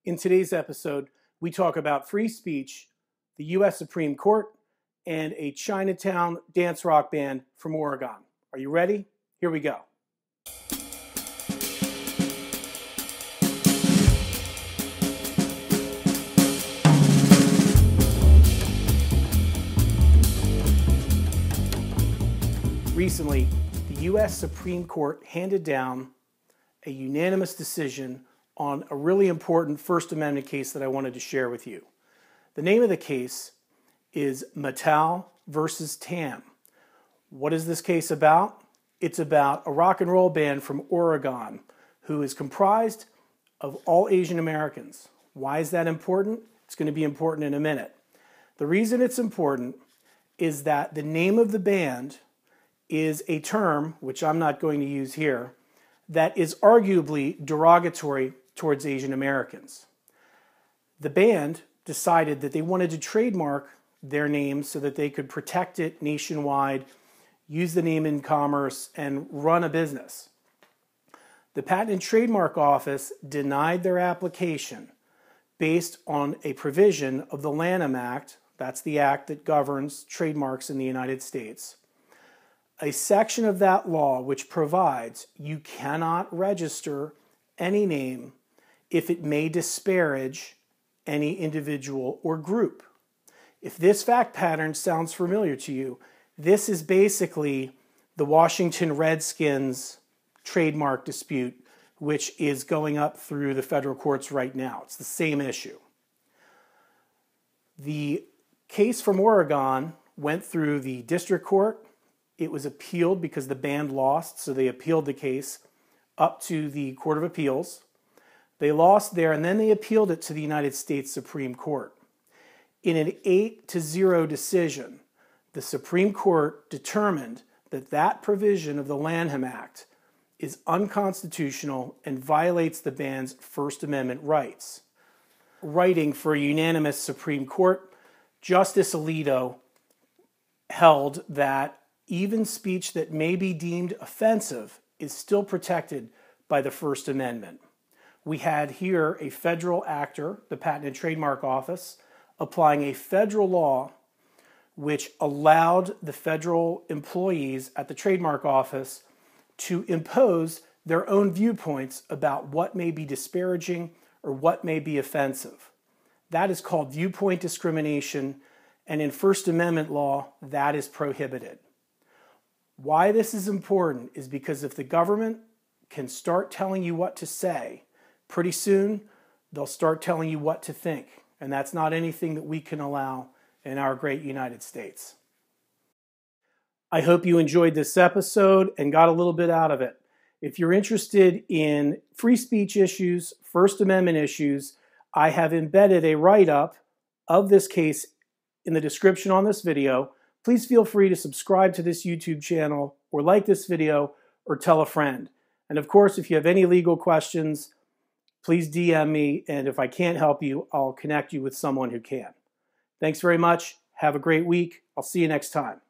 In today's episode, we talk about free speech, the U.S. Supreme Court, and a Chinatown dance rock band from Oregon. Are you ready? Here we go. Recently, the U.S. Supreme Court handed down a unanimous decision on a really important First Amendment case that I wanted to share with you. The name of the case is Mattel versus Tam. What is this case about? It's about a rock and roll band from Oregon who is comprised of all Asian Americans. Why is that important? It's going to be important in a minute. The reason it's important is that the name of the band is a term, which I'm not going to use here, that is arguably derogatory towards Asian Americans. The band decided that they wanted to trademark their name so that they could protect it nationwide, use the name in commerce, and run a business. The Patent and Trademark Office denied their application based on a provision of the Lanham Act, that's the act that governs trademarks in the United States, a section of that law which provides you cannot register any name if it may disparage any individual or group. If this fact pattern sounds familiar to you, this is basically the Washington Redskins trademark dispute, which is going up through the federal courts right now. It's the same issue. The case from Oregon went through the district court. It was appealed because the band lost, so they appealed the case up to the Court of Appeals. They lost there, and then they appealed it to the United States Supreme Court. In an 8-0 decision, the Supreme Court determined that that provision of the Lanham Act is unconstitutional and violates the band's First Amendment rights. Writing for a unanimous Supreme Court, Justice Alito held that even speech that may be deemed offensive is still protected by the First Amendment. We had here a federal actor, the Patent and Trademark Office, applying a federal law which allowed the federal employees at the Trademark Office to impose their own viewpoints about what may be disparaging or what may be offensive. That is called viewpoint discrimination, and in First Amendment law, that is prohibited. Why this is important is because if the government can start telling you what to say, pretty soon they'll start telling you what to think. And that's not anything that we can allow in our great United States. I hope you enjoyed this episode and got a little bit out of it. If you're interested in free speech issues, First Amendment issues, I have embedded a write-up of this case in the description on this video. Please feel free to subscribe to this YouTube channel or like this video or tell a friend. And of course, if you have any legal questions, please DM me, and if I can't help you, I'll connect you with someone who can. Thanks very much. Have a great week. I'll see you next time.